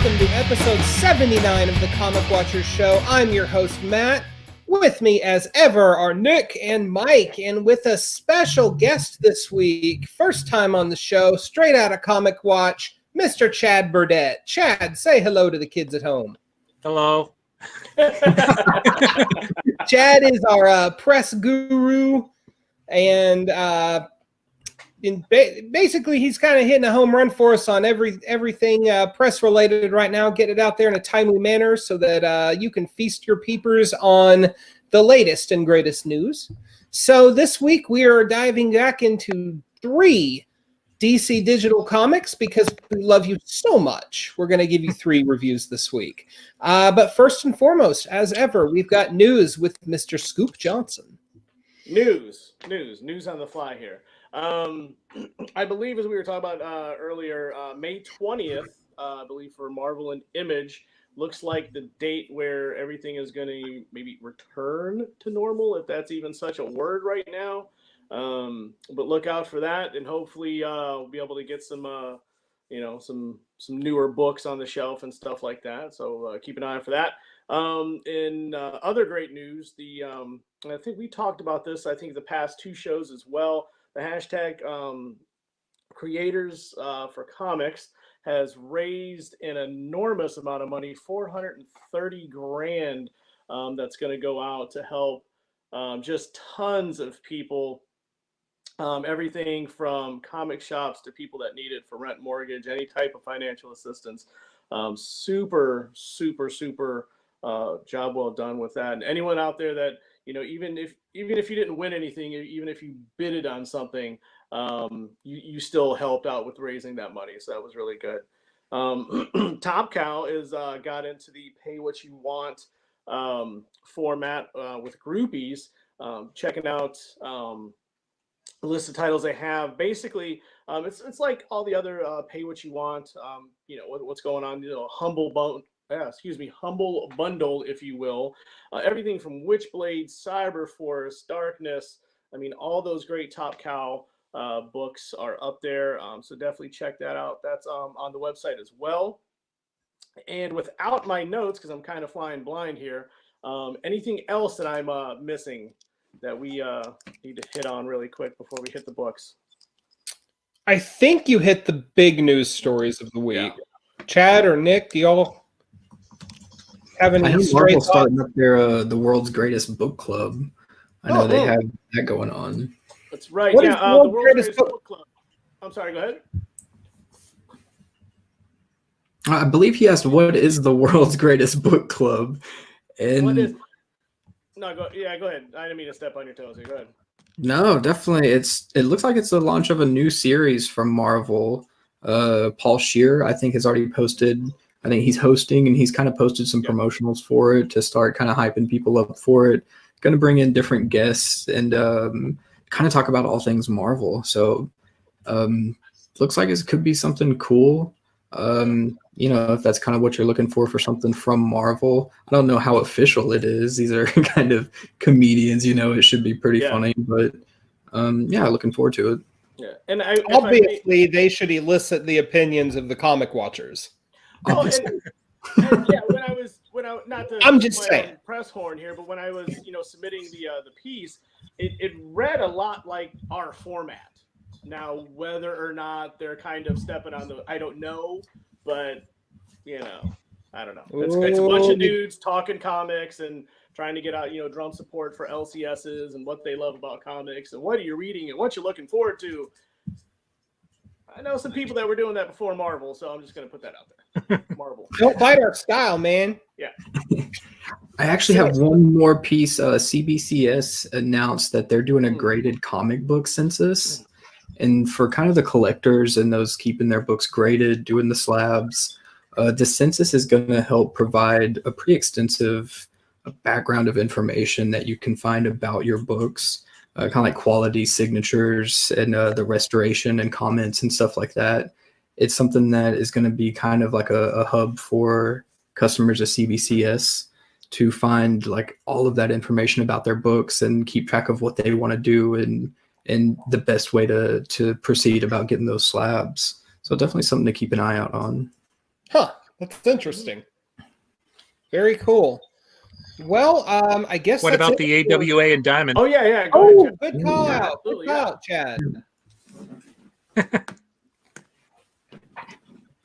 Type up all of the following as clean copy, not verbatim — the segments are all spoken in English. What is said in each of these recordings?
welcome to episode 79 of the Comic Watchers Show. I'm your host, Matt. With me, as ever, are Nick and Mike, and with a special guest this week, first time on the show, straight out of Comic Watch, Mr. Chad Burdett. Chad, say hello to the kids at home. Hello. Chad is our press guru, and basically he's kind of hitting a home run for us on everything press related right now, get it out there in a timely manner so that you can feast your peepers on the latest and greatest news. So this week we are diving back into 3 DC digital comics because we love you so much. We're going to give you 3 reviews this week. But first and foremost, as ever, we've got news with Mr. Scoop Johnson. News on the fly here. I believe, as we were talking about earlier, May 20th, I believe, for Marvel and Image, looks like the date where everything is going to maybe return to normal, if that's even such a word right now. But look out for that, and hopefully we'll be able to get some newer books on the shelf and stuff like that. So keep an eye out for that. In other great news, I think we talked about this, I think the past 2 shows as well. The hashtag creators for comics has raised an enormous amount of money, $430,000, that's going to go out to help just tons of people. Everything from comic shops to people that need it for rent, mortgage, any type of financial assistance. Super job well done with that. And anyone out there that, even if you didn't win anything, even if you bidded on something, you still helped out with raising that money. So that was really good. Top Cow is got into the pay what you want format with groupies, checking out the list of titles they have. Basically, it's like all the other pay what you want. What's going on? Humble bundle, if you will. Everything from Witchblade, Cyberforce, Darkness. I mean, all those great Top Cow books are up there. So definitely check that out. That's on the website as well. And without my notes, because I'm kind of flying blind here, anything else that I'm missing that we need to hit on really quick before we hit the books? I think you hit the big news stories of the week. Yeah. Chad or Nick, do y'all have any? I know Marvel's starting up their the world's greatest book club. I know they have that going on. That's right. What the world's greatest book club. I'm sorry. Go ahead. I believe he asked, "What is the world's greatest book club?" And what is? No, go ahead. I didn't mean to step on your toes here. Go ahead. No, definitely. It looks like it's the launch of a new series from Marvel. Paul Scheer, I think, has already posted. I think he's hosting, and he's kind of posted some promotionals for it to start kind of hyping people up for it. Going to bring in different guests and kind of talk about all things Marvel. So looks like it could be something cool. If that's kind of what you're looking for something from Marvel. I don't know how official it is. These are kind of comedians, it should be pretty funny, but looking forward to it. Yeah. And obviously they should elicit the opinions of the Comic Watchers. Oh, and I'm just saying press horn here, but when I was, submitting the piece, it read a lot like our format. Now, whether or not they're kind of stepping on I don't know, but I don't know. It's a bunch of dudes talking comics and trying to get out, drum support for LCSs and what they love about comics and what are you reading and what you're looking forward to. I know some people that were doing that before Marvel, so I'm just going to put that out there. Marvel. Don't bite our style, man. Yeah. I actually have one more piece. CBCS announced that they're doing a graded comic book census. And for kind of the collectors and those keeping their books graded, doing the slabs, the census is going to help provide a pretty extensive background of information that you can find about your books, kind of like quality signatures and the restoration and comments and stuff like that. It's something that is going to be kind of like a hub for customers of CBCS to find like all of that information about their books and keep track of what they want to do and the best way to proceed about getting those slabs. So definitely something to keep an eye out on. Huh. That's interesting. Very cool. Well, I guess. What that's about it. the AWA and Diamond? Oh yeah. Go ahead, Oh, Chad. good call Yeah, out. Good absolutely, call yeah. out, Chad.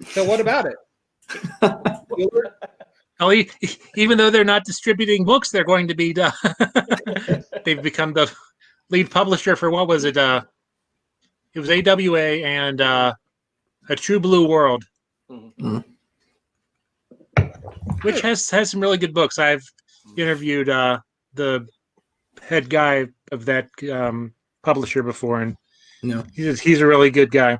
So what about it? Gilbert? Oh, even though they're not distributing books, they're going to be. They've become the lead publisher for what was it? It was AWA and A True Blue World, Mhm. which has some really good books. I've interviewed the head guy of that publisher before, and No. he's a really good guy.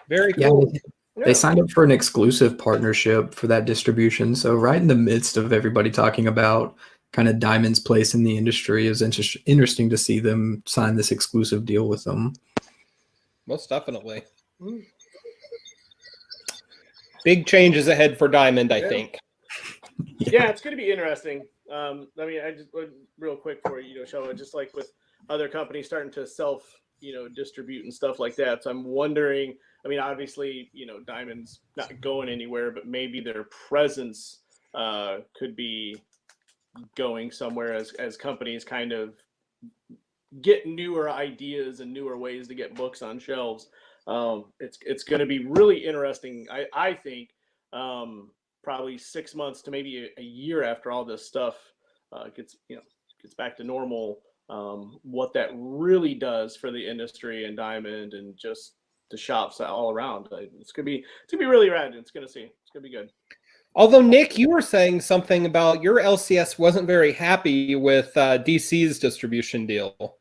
Very Yeah, cool. they signed up for an exclusive partnership for that distribution. So right in the midst of everybody talking about kind of Diamond's place in the industry, is interesting to see them sign this exclusive deal with them. Most definitely. Big changes ahead for Diamond, I think. Yeah, it's going to be interesting. I mean, I just real quick for you, Showa, just like with other companies starting to distribute and stuff like that. So I'm wondering. I mean, obviously, Diamond's not going anywhere, but maybe their presence could be going somewhere as companies kind of get newer ideas and newer ways to get books on shelves. It's going to be really interesting. I think probably 6 months to maybe a year after all this stuff gets back to normal. What that really does for the industry and Diamond and just the shops all around. It's gonna be really rad. It's gonna be good. Although, Nick, you were saying something about your LCS wasn't very happy with DC's distribution deal.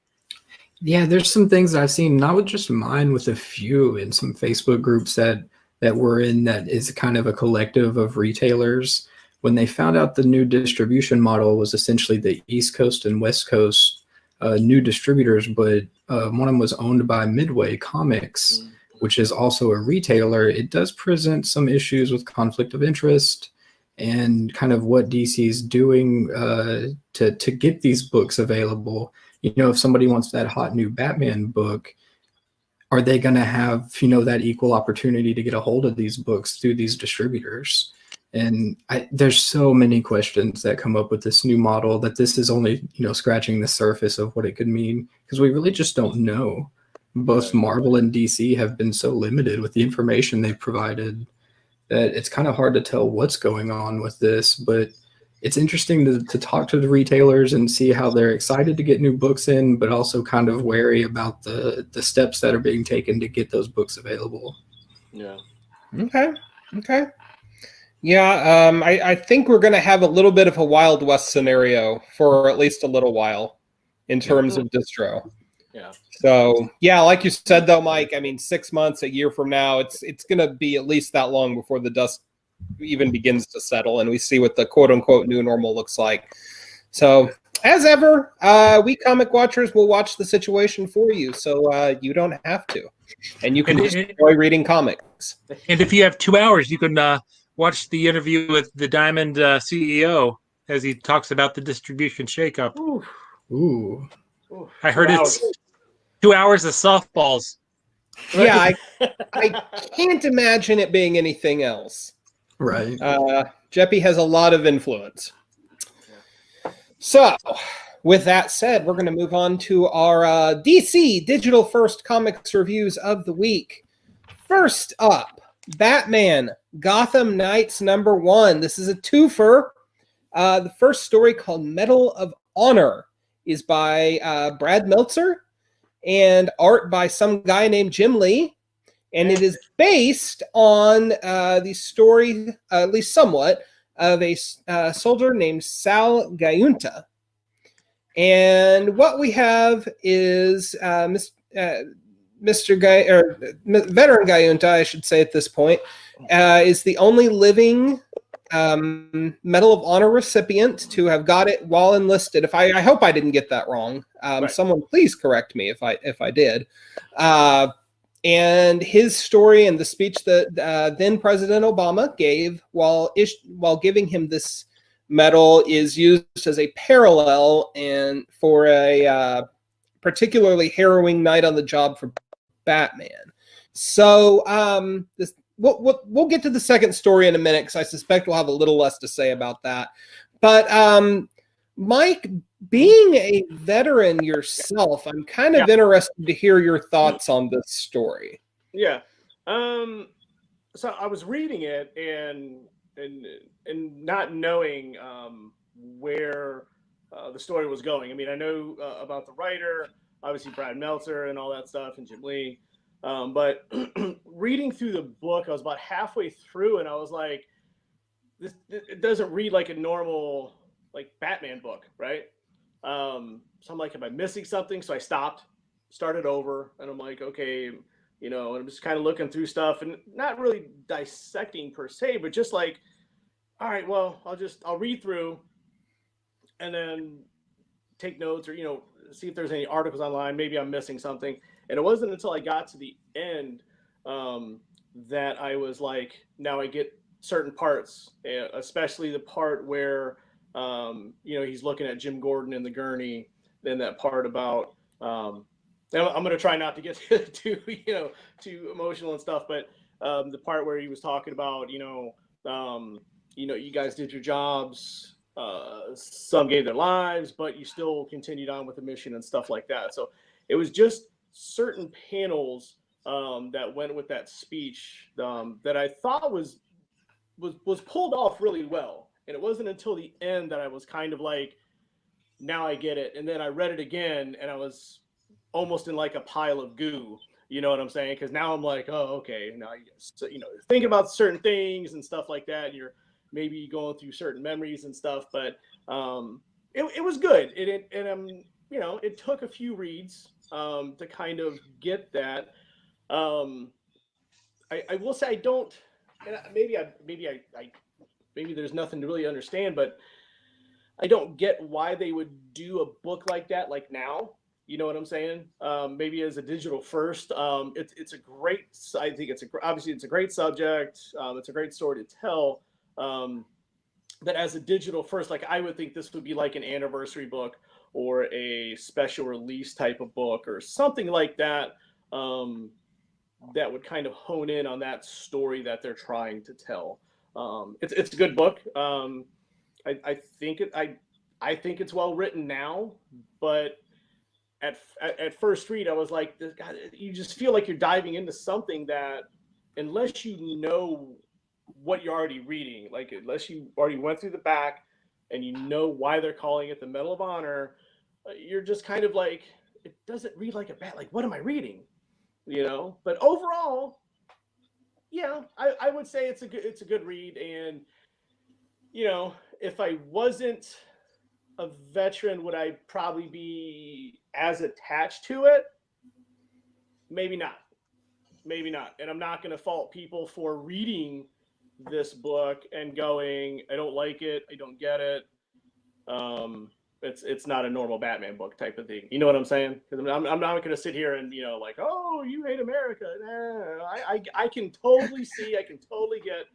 Yeah, there's some things that I've seen, not with just mine, with a few in some Facebook groups that we're in, that is kind of a collective of retailers. When they found out the new distribution model was essentially the East Coast and West Coast new distributors, but one of them was owned by Midway Comics, which is also a retailer, it does present some issues with conflict of interest and kind of what DC is doing to get these books available. If somebody wants that hot new Batman book, are they going to have, that equal opportunity to get a hold of these books through these distributors? And there's so many questions that come up with this new model that this is only, scratching the surface of what it could mean, because we really just don't know. Both Marvel and DC have been so limited with the information they've provided that it's kind of hard to tell what's going on with this. But it's interesting to talk to the retailers and see how they're excited to get new books in, but also kind of wary about the steps that are being taken to get those books available. Yeah. Okay. Yeah, I think we're going to have a little bit of a Wild West scenario for at least a little while in terms of distro. Yeah. So, yeah, like you said, though, Mike, I mean, 6 months, a year from now, it's going to be at least that long before the dust even begins to settle and we see what the quote-unquote new normal looks like. So, as ever, we comic watchers will watch the situation for you, so you don't have to. And you can just enjoy reading comics. And if you have 2 hours, you can watch the interview with the Diamond CEO as he talks about the distribution shakeup. Ooh. I heard it's 2 hours of softballs. Yeah, I can't imagine it being anything else. Right. Jeppy has a lot of influence. So, with that said, we're going to move on to our DC Digital First Comics reviews of the week. First up, Batman Gotham Knights #1. This is a twofer. The first story, called Medal of Honor, is by Brad Meltzer and art by some guy named Jim Lee. And it is based on the story, at least somewhat, of a soldier named Sal Gayunta. And what we have is Mr. Guy, or veteran Gayunta, I should say at this point, is the only living Medal of Honor recipient to have got it while enlisted. I hope I didn't get that wrong. Right. Someone please correct me if I did. And his story and the speech that then President Obama gave while giving him this medal is used as a parallel and for a particularly harrowing night on the job for Batman. So we'll get to the second story in a minute because I suspect we'll have a little less to say about that. But Mike, being a veteran yourself, I'm kind of interested to hear your thoughts on this story. Yeah. So I was reading it and not knowing where the story was going. I mean, I know about the writer, obviously Brad Meltzer and all that stuff, and Jim Lee. But reading through the book, I was about halfway through, and I was like, it doesn't read like a normal like Batman book, right? So I'm like, am I missing something? So I stopped, started over, and I'm like, okay, and I'm just kind of looking through stuff and not really dissecting per se, but just like, all right, well, I'll read through and then take notes or, see if there's any articles online. Maybe I'm missing something. And it wasn't until I got to the end that I was like, now I get certain parts, especially the part where, he's looking at Jim Gordon in the gurney. Then that part about, I'm going to try not to get too emotional and stuff, but the part where he was talking about, you guys did your jobs. Some gave their lives, but you still continued on with the mission and stuff like that. So it was just certain panels that went with that speech that I thought was pulled off really well. And it wasn't until the end that I was kind of like, now I get it. And then I read it again and I was almost in like a pile of goo. You know what I'm saying? Because now I'm like, oh, okay. Now, think about certain things and stuff like that. And you're maybe going through certain memories and stuff, but it was good. It took a few reads to kind of get that. I will say I don't, and maybe there's nothing to really understand, but I don't get why they would do a book like that, like now. You know what I'm saying? Maybe as a digital first. It's a great. I think obviously it's a great subject. It's a great story to tell. But as a digital first, like I would think this would be like an anniversary book or a special release type of book or something like that. That would kind of hone in on that story that they're trying to tell. It's a good book. I think it's well written now, but at first read, I was like, God, you just feel like you're diving into something that, unless you know what you're already reading, like unless you already went through the back and you know why they're calling it the Medal of Honor, you're just kind of like, it doesn't read like a bat. Like, what am I reading? But overall, yeah, I would say it's a good read. And if I wasn't a veteran, would I probably be as attached to it? Maybe not. And I'm not going to fault people for reading this book and going, I don't like it, I don't get it. It's not a normal Batman book type of thing. You know what I'm saying? Because I'm not going to sit here and like, oh, you hate America. I can totally see, I can totally get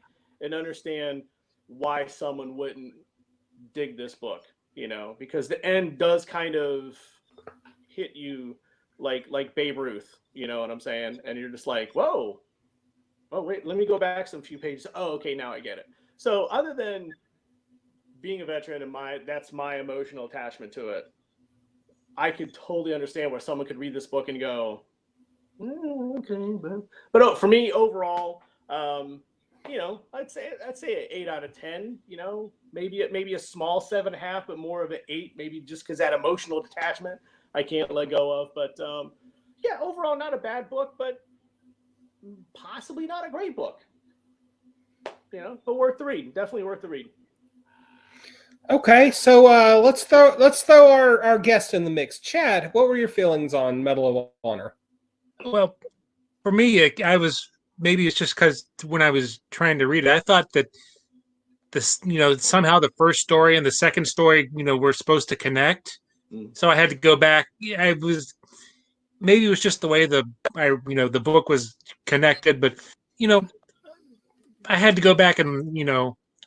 and understand why someone wouldn't dig this book. Because the end does kind of hit you like Babe Ruth. You know what I'm saying? And you're just like, whoa. Oh, wait, let me go back some few pages. Oh, okay, now I get it. So other than being a veteran and that's my emotional attachment to it, I could totally understand where someone could read this book and go, okay. But for me, overall, I'd say an 8 out of 10, maybe a small 7.5, but more of an 8, maybe just because that emotional detachment I can't let go of. But yeah, overall, not a bad book, but possibly not a great book, but worth the read. Definitely worth the read. Okay, so let's throw our guest in the mix. Chad, what were your feelings on Medal of Honor? Well, for me, maybe it's just because when I was trying to read it, I thought that this, somehow the first story and the second story, were supposed to connect. So I had to go back. Yeah, maybe it was just the way the book was connected, but I had to go back and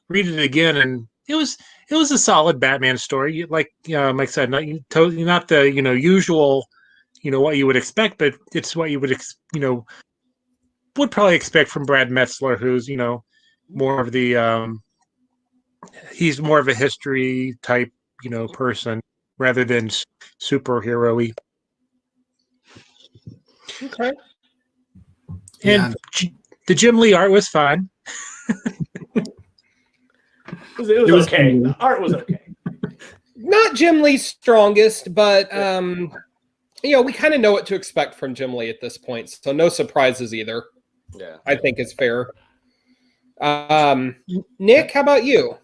read it again, and it was a solid Batman story. Like Mike said, not the usual what you would expect, but it's what you would would probably expect from Brad Metzler, who's more of the he's more of a history type person rather than superhero-y. Okay. And the Jim Lee art was fun. It was okay. The art was okay. Not Jim Lee's strongest, but we kind of know what to expect from Jim Lee at this point, so no surprises either. Yeah, I think is fair. Nick, how about you?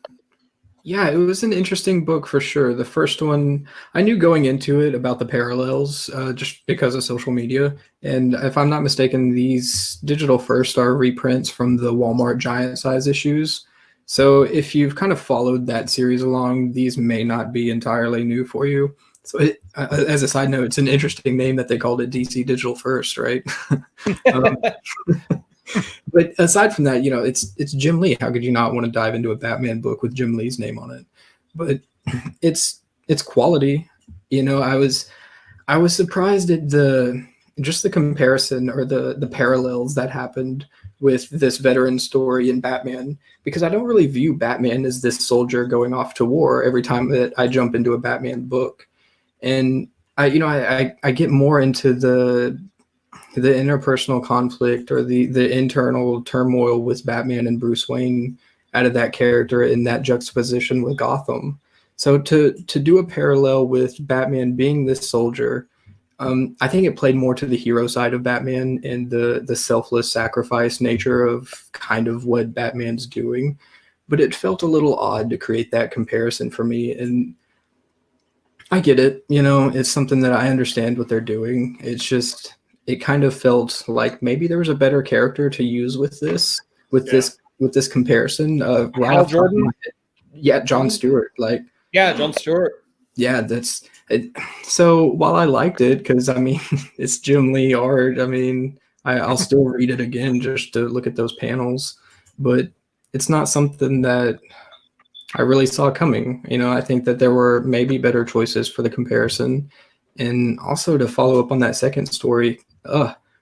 Yeah, it was an interesting book for sure. The first one, I knew going into it about the parallels just because of social media. And if I'm not mistaken, these digital first are reprints from the Walmart giant size issues. So if you've kind of followed that series along, these may not be entirely new for you. So as a side note, it's an interesting name that they called it DC Digital First, right? But aside from that, it's Jim Lee. How could you not want to dive into a Batman book with Jim Lee's name on it? But it's quality. I was surprised at the comparison or the parallels that happened with this veteran story in Batman, because I don't really view Batman as this soldier going off to war every time that I jump into a Batman book. And I get more into the interpersonal conflict or the internal turmoil with Batman and Bruce Wayne out of that character in that juxtaposition with Gotham. So to do a parallel with Batman being this soldier, I think it played more to the hero side of Batman and the selfless sacrifice nature of kind of what Batman's doing. But it felt a little odd to create that comparison for me. And I get it. It's something that I understand what they're doing. It's just, it kind of felt like maybe there was a better character to use with this comparison. Hal Jordan? Yeah, Jon Stewart. Jon Stewart. Yeah, that's it. So while I liked it, because it's Jim Lee art, I'll still read it again just to look at those panels, but it's not something that I really saw coming. I think that there were maybe better choices for the comparison. And also to follow up on that second story,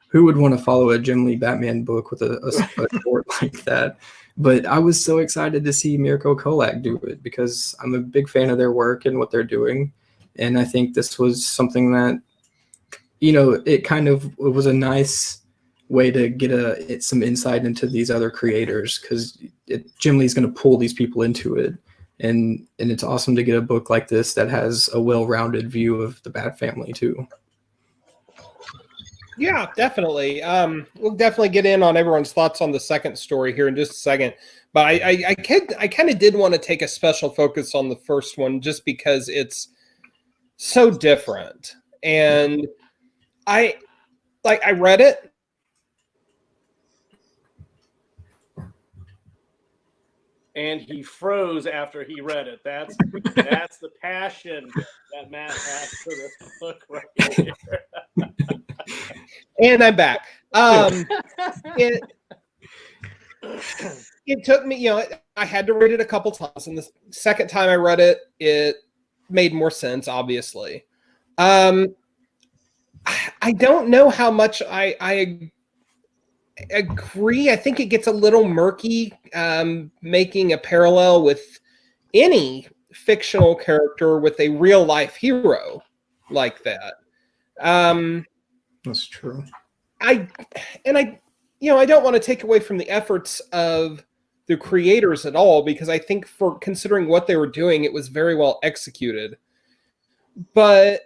who would want to follow a Jim Lee Batman book with a short like that? But I was so excited to see Mirko Kolak do it because I'm a big fan of their work and what they're doing. And I think this was something that, it was a nice way to get some insight into these other creators, because Jim Lee's going to pull these people into it. And it's awesome to get a book like this that has a well-rounded view of the Bat family too. Yeah, definitely. We'll definitely get in on everyone's thoughts on the second story here in just a second. But I kind of did want to take a special focus on the first one just because it's so different. And I read it. And he froze after he read it. That's the passion that Matt has for this book right here. And I'm back. It took me, I had to read it a couple times, and the second time I read it, it made more sense, obviously. I don't know how much I agree. I think it gets a little murky, making a parallel with any fictional character with a real life hero like that. That's true. I don't want to take away from the efforts of the creators at all, because I think for considering what they were doing, it was very well executed. But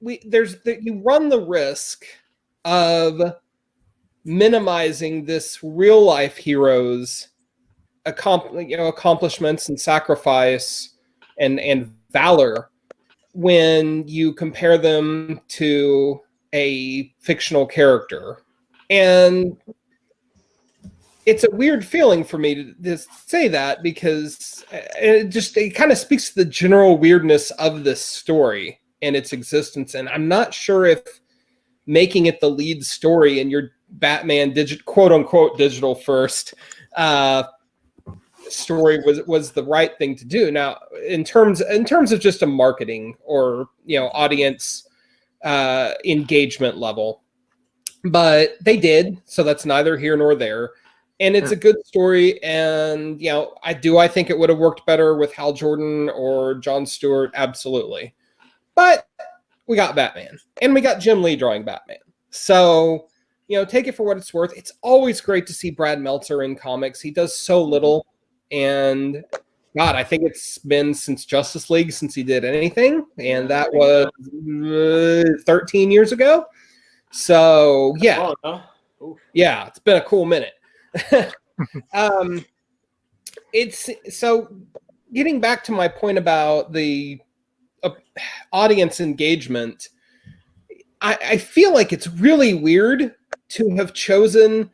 you run the risk of minimizing this real life hero's accomplishments and sacrifice and valor when you compare them to a fictional character. And it's a weird feeling for me to say that, because it kind of speaks to the general weirdness of this story and its existence. And I'm not sure if making it the lead story in your Batman quote unquote digital first story was the right thing to do. Now, in terms of just a marketing or audience engagement level, but they did, so that's neither here nor there. And it's a good story, and I think it would have worked better with Hal Jordan or Jon Stewart, absolutely. But we got Batman, and we got Jim Lee drawing Batman. So, take it for what it's worth. It's always great to see Brad Meltzer in comics. He does so little, and God, I think it's been since Justice League since he did anything, and that was 13 years ago. So, yeah. Yeah, it's been a cool minute. It's so getting back to my point about the audience engagement. I feel like it's really weird to have chosen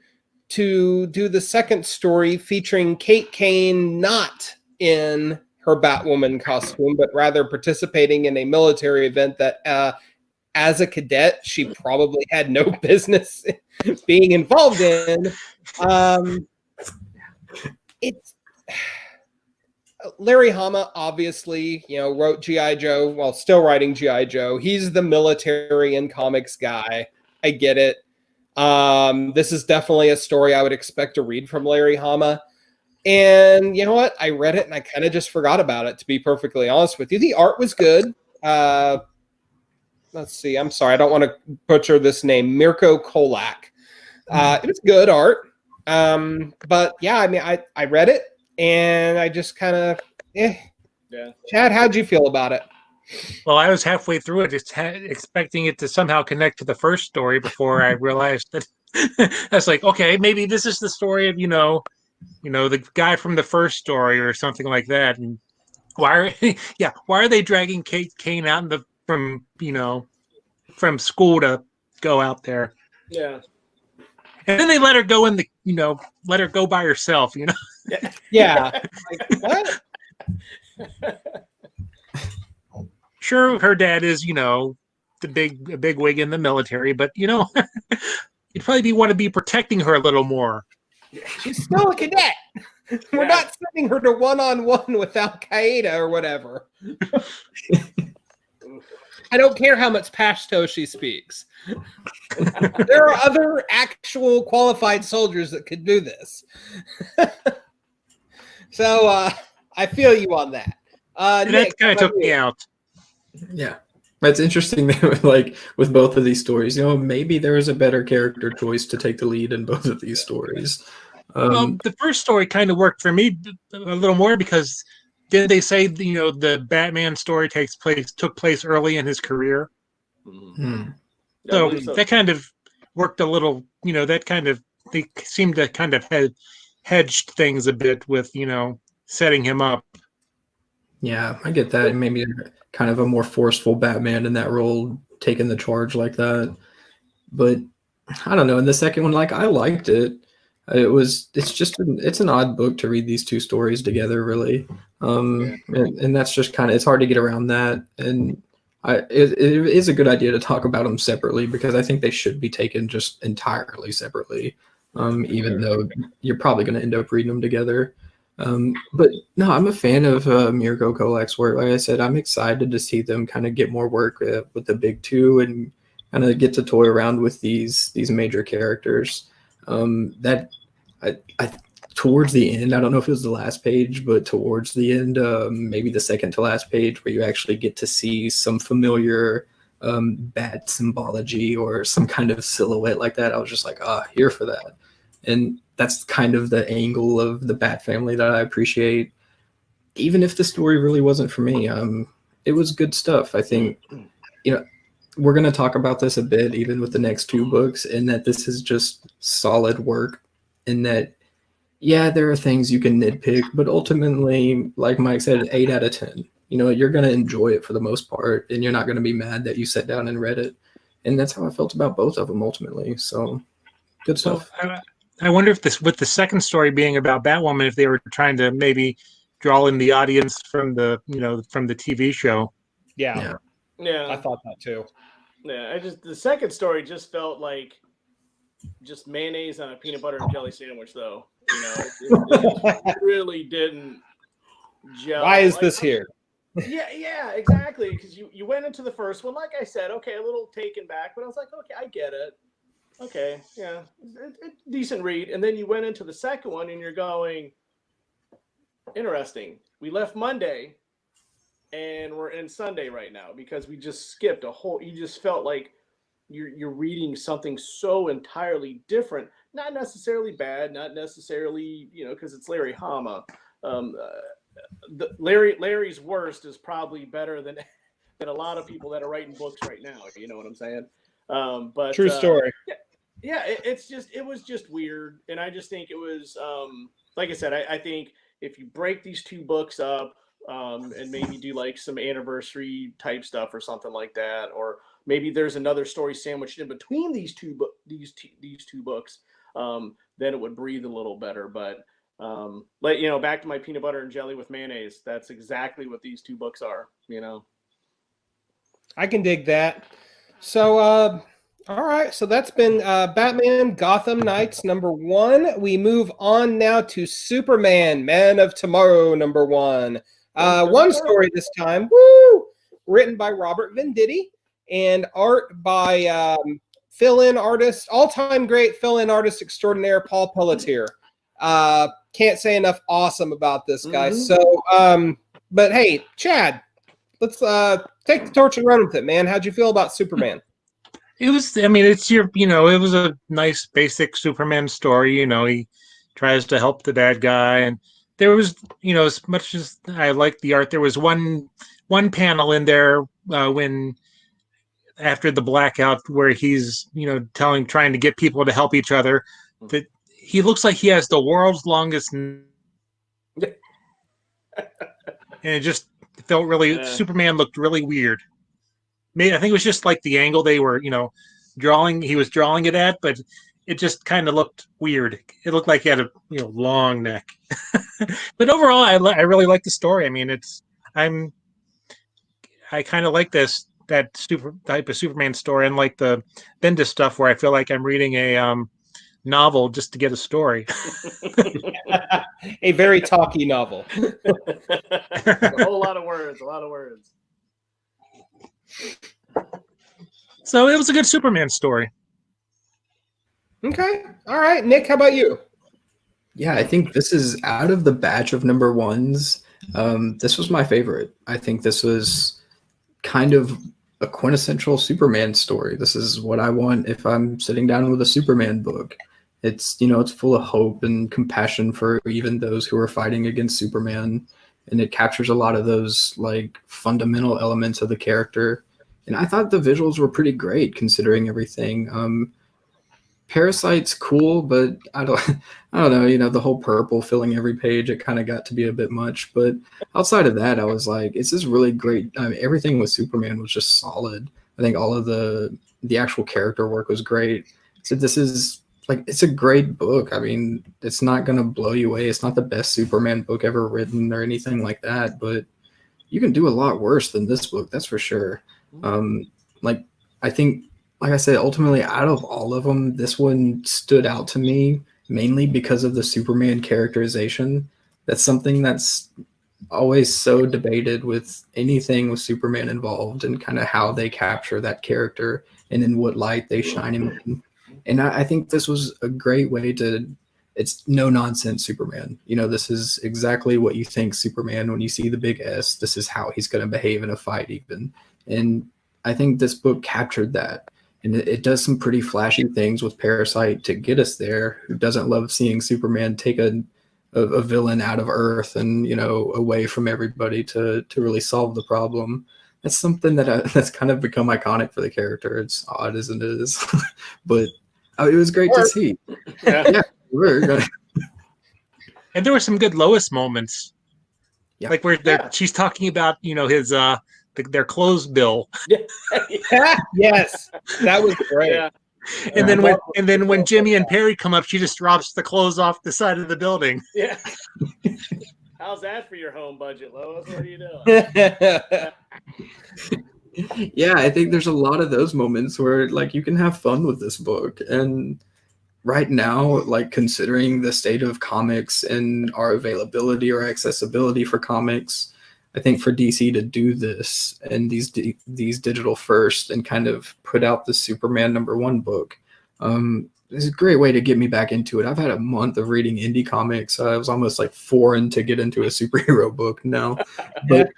to do the second story featuring Kate Kane not in her Batwoman costume, but rather participating in a military event that, as a cadet, she probably had no business being involved in. It's Larry Hama obviously, wrote G.I. Joe while still writing G.I. Joe. He's the military and comics guy. I get it. This is definitely a story I would expect to read from Larry Hama. And you know what? I read it and I kind of just forgot about it, to be perfectly honest with you. The art was good. Let's see. I'm sorry. I don't want to butcher this name. Mirko Kolak. It was good art. But yeah, I mean, I read it and I just kind of, Yeah. Chad, how'd you feel about it? Well, I was halfway through it, just expecting it to somehow connect to the first story before I realized that. I was like, okay, maybe this is the story of the guy from the first story or something like that. And why are they dragging Kate Kane out from school to go out there? Yeah. And then they let her go let her go by herself, Yeah. Like, what? Sure, her dad is, the big wig in the military, but you'd probably want to be protecting her a little more. She's still a cadet. We're not sending her to one-on-one with Al Qaeda or whatever. I don't care how much Pashto she speaks. There are other actual qualified soldiers that could do this. So I feel you on that. Nick, that kind of took me out. Yeah. That's interesting that, like, with both of these stories, maybe there was a better character choice to take the lead in both of these stories. Well, the first story kind of worked for me a little more because didn't they say the Batman story took place early in his career? Hmm. So that kind of worked a little. They seemed to kind of hedged things a bit with setting him up. Yeah, I get that. Maybe kind of a more forceful Batman in that role, taking the charge like that. But I don't know. In the second one, like, I liked it. It's an odd book to read these two stories together, really. And that's just it's hard to get around that. And it is a good idea to talk about them separately because I think they should be taken just entirely separately. Even though you're probably going to end up reading them together. But no, I'm a fan of Mirko Kolak's work. Like I said, I'm excited to see them kind of get more work with the big two and kind of get to toy around with these major characters. That I towards the end, I don't know if it was the last page, but towards the end, maybe the second to last page, where you actually get to see some familiar bat symbology or some kind of silhouette like that. I was just like, here for that. And that's kind of the angle of the Bat family that I appreciate. Even if the story really wasn't for me, it was good stuff. I think, we're going to talk about this a bit, even with the next two books, and that this is just solid work. And that, there are things you can nitpick, but ultimately, like Mike said, 8 out of 10. You're going to enjoy it for the most part, and you're not going to be mad that you sat down and read it. And that's how I felt about both of them ultimately. So, good stuff. So, I wonder if with the second story being about Batwoman, if they were trying to maybe draw in the audience from the TV show. Yeah. I thought that too. Yeah, the second story just felt like just mayonnaise on a peanut butter and jelly sandwich, though. It really didn't gel. Why is this here? Yeah, exactly. Because you went into the first one, like I said, okay, a little taken back, but I was like, okay, I get it. okay, yeah, decent read. And then you went into the second one and you're going, interesting. We left Monday and we're in Sunday right now because we just skipped a whole. You just felt like you're reading something so entirely different. Not necessarily bad, not necessarily because it's Larry Hama. Um, Larry's worst is probably better than a lot of people that are writing books right now. You know what I'm saying? But True story. yeah, it was just weird, and I just think it was like I said, I think if you break these two books up and maybe do like some anniversary type stuff or something like that, or maybe there's another story sandwiched in between these two books, then it would breathe a little better. But back to my peanut butter and jelly with mayonnaise. That's exactly what these two books are. I can dig that. So, all right. So that's been Batman Gotham Knights #1. We move on now to Superman Man of Tomorrow #1. One story this time. Woo! Written by Robert Venditti and art by fill-in artist, all-time great fill-in artist extraordinaire Paul Pelletier. Can't say enough awesome about this guy. Mm-hmm. So, but hey, Chad, let's take the torch and run with it, man. How'd you feel about Superman? It was, I mean, it was a nice basic Superman story. He tries to help the bad guy. And there was, as much as I liked the art, there was one panel in there when after the blackout where he's, trying to get people to help each other, that he looks like he has the world's longest. And it just felt really, Superman looked really weird. I think it was just like the angle they were, he was drawing it at, but it just kind of looked weird. It looked like he had a long neck. But overall, I really like the story. I mean, I kind of like that super type of Superman story, and like the Bendis stuff where I feel like I'm reading a novel just to get a story. A very talky novel. A whole lot of words. So it was a good Superman story. Okay. All right. Nick, how about you? Yeah, I think this is out of the batch of #1s. This was my favorite. I think this was kind of a quintessential Superman story. This is what I want if I'm sitting down with a Superman book. It's, it's full of hope and compassion for even those who are fighting against Superman. And it captures a lot of those like fundamental elements of the character. And I thought the visuals were pretty great considering everything. Parasite's cool, but I don't know, the whole purple filling every page, it kind of got to be a bit much. But outside of that, I was like, it's just really great. I mean, everything with Superman was just solid. I think all of the actual character work was great. So this is it's a great book. I mean, it's not going to blow you away. It's not the best Superman book ever written or anything like that, but you can do a lot worse than this book. That's for sure. I think, like I said, ultimately out of all of them, this one stood out to me mainly because of the Superman characterization. That's something that's always so debated with anything with Superman involved, and kind of how they capture that character and in what light they shine him in. And I think this was a great way it's no nonsense Superman. This is exactly what you think Superman, when you see the big S, this is how he's going to behave in a fight even. And I think this book captured that. And it does some pretty flashy things with Parasite to get us there. Who doesn't love seeing Superman take a villain out of Earth and, away from everybody to really solve the problem? That's something that's kind of become iconic for the character. It's odd as it is, but it was great to see. Yeah. And there were some good Lois moments. Yeah. Like where she's talking about, his their clothes bill. Yes, that was great. Yeah. And then when Jimmy and Perry come up, she just drops the clothes off the side of the building. Yeah. How's that for your home budget, Lois? What are you doing? Yeah, I think there's a lot of those moments where you can have fun with this book. And right now, considering the state of comics and our availability or accessibility for comics, I think for DC to do this and these digital first and kind of put out the Superman #1 book, It's a great way to get me back into it. I've had a month of reading indie comics. I was almost like foreign to get into a superhero book now, but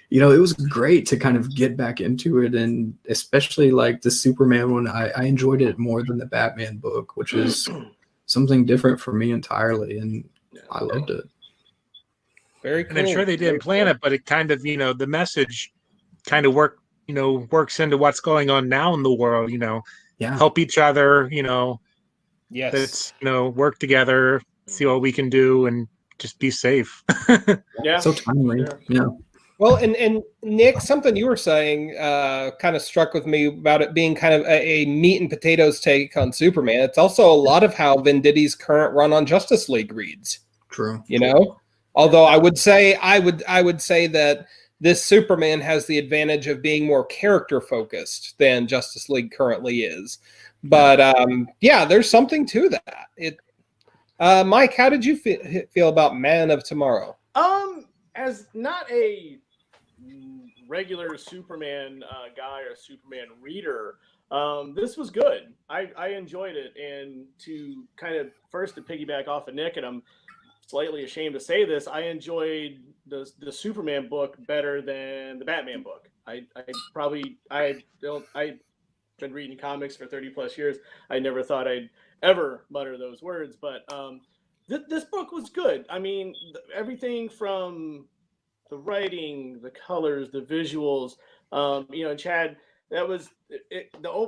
you know, it was great to kind of get back into it, and especially like the Superman one, I enjoyed it more than the Batman book, which is something different for me entirely, and I loved it. Very cool. And I'm sure they didn't plan it, but it kind of, you know, the message kind of works into what's going on now in the world, you know, help each other, you know, let's, you know, work together, see what we can do, and just be safe. So timely. Yeah. Well, and Nick, something you were saying kind of struck with me about it being kind of a meat and potatoes take on Superman. It's also a lot of how Venditti's current run on Justice League reads. True. You know, although I would say that this Superman has the advantage of being more character focused than Justice League currently is. But yeah, there's something to that. Mike, how did you feel about Man of Tomorrow? As not a regular Superman guy or Superman reader, this was good. I enjoyed it. And to kind of first to piggyback off of Nick, and I'm slightly ashamed to say this, I enjoyed the Superman book better than the Batman book. I've been reading comics for 30 plus years. I never thought I'd ever mutter those words, but this book was good. I mean, everything from the writing, the colors, the visuals, you know, and Chad, that was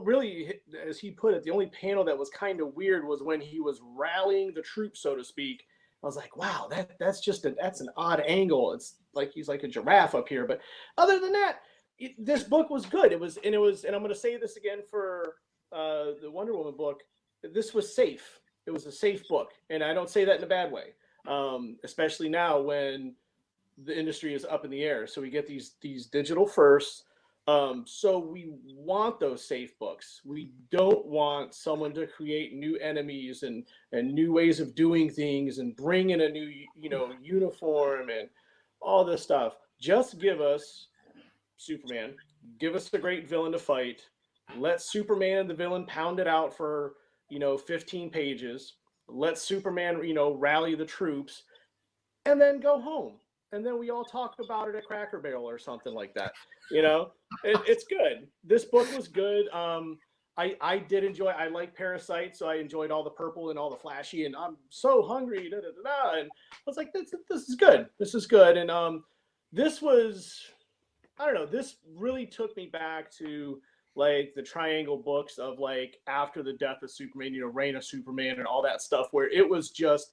really, as he put it, the only panel that was kind of weird was when he was rallying the troops, so to speak. I was like, wow, that's an odd angle. It's like he's like a giraffe up here. But other than that, this book was good. And I'm going to say this again for the Wonder Woman book. This was safe. It was a safe book, and I don't say that in a bad way. Especially now when the industry is up in the air. So we get these digital firsts. So we want those safe books. We don't want someone to create new enemies and new ways of doing things and bring in a new, you know, uniform and all this stuff. Just give us Superman. Give us the great villain to fight. Let Superman and the villain pound it out for, you know, 15 pages. Let Superman, you know, rally the troops, and then go home. And then we all talk about it at Cracker Barrel or something like that. You know, it's good. This book was good. I did enjoy. I like Parasite, so I enjoyed all the purple and all the flashy. And I'm so hungry. Da, da, da, da. And I was like, this is good. This is good. And this was, I don't know. This really took me back to like the Triangle books of like after the death of Superman, you know, Reign of Superman and all that stuff, where it was just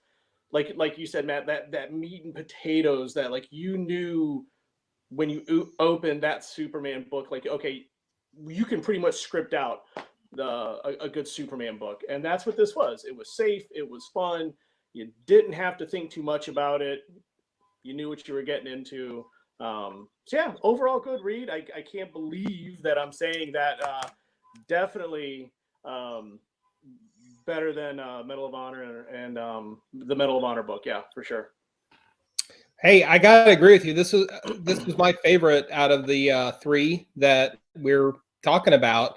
like you said, Matt, that meat and potatoes that like you knew when you opened that Superman book, like, okay, you can pretty much script out a good Superman book. And that's what this was. It was safe. It was fun. You didn't have to think too much about it. You knew what you were getting into. So yeah, overall good read. I can't believe that I'm saying that. Definitely better than Medal of Honor and the Medal of Honor book. Yeah, for sure. Hey, I gotta agree with you. This was my favorite out of the three that we're talking about.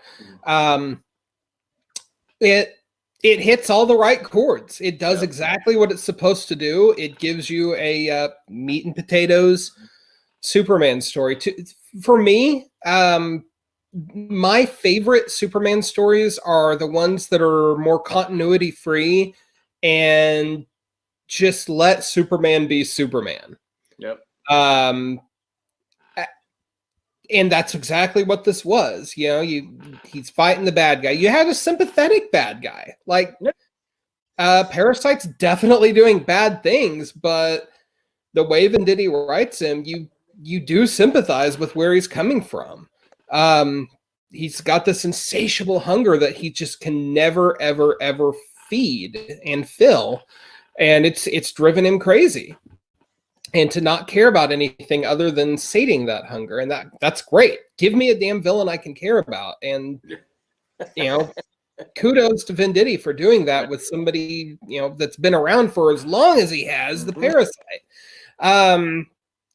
It hits all the right chords. It does exactly what it's supposed to do. It gives you a meat and potatoes Superman story. For me, my favorite Superman stories are the ones that are more continuity free and just let Superman be Superman. Yep. And that's exactly what this was. You know, he's fighting the bad guy. You had a sympathetic bad guy. Like, Parasite's definitely doing bad things, but the way Venditti writes him, you do sympathize with where he's coming from. He's got this insatiable hunger that he just can never, ever, ever feed and fill. And it's driven him crazy. And to not care about anything other than sating that hunger. And that's great. Give me a damn villain I can care about. And, you know, kudos to Venditti for doing that with somebody, you know, that's been around for as long as he has, the Parasite.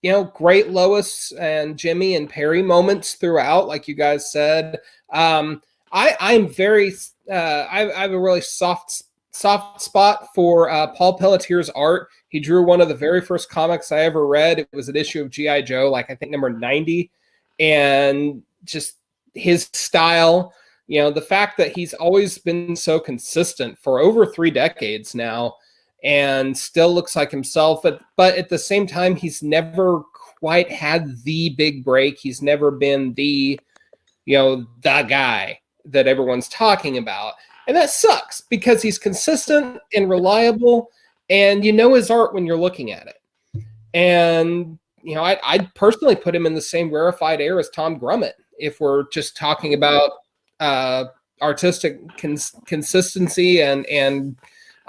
You know, great Lois and Jimmy and Perry moments throughout, like you guys said. I I'm very I have a really soft spot for Paul Pelletier's art. He drew one of the very first comics I ever read. It was an issue of G.I. Joe, like I think number 90, and just his style. You know, the fact that he's always been so consistent for over 3 decades now, and still looks like himself, but at the same time, he's never quite had the big break. He's never been the guy that everyone's talking about. And that sucks because he's consistent and reliable, and you know his art when you're looking at it. And, you know, I'd personally put him in the same rarefied air as Tom Grummett if we're just talking about artistic consistency and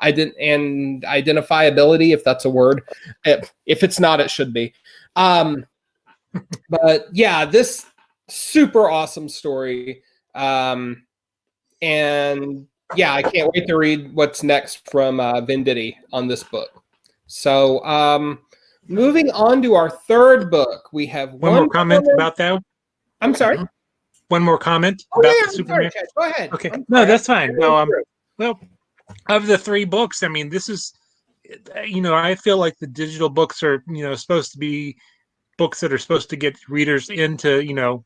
identifiability, if that's a word. If it's not, it should be. But yeah, this super awesome story. And yeah, I can't wait to read what's next from Venditti on this book. So moving on to our third book, we have one more comment about that. I'm sorry. One more comment about the Superman. Sorry, go ahead. Okay, no, that's fine. No, well, of the 3 books, I mean, this is, you know, I feel like the digital books are, you know, supposed to be books that are supposed to get readers into, you know,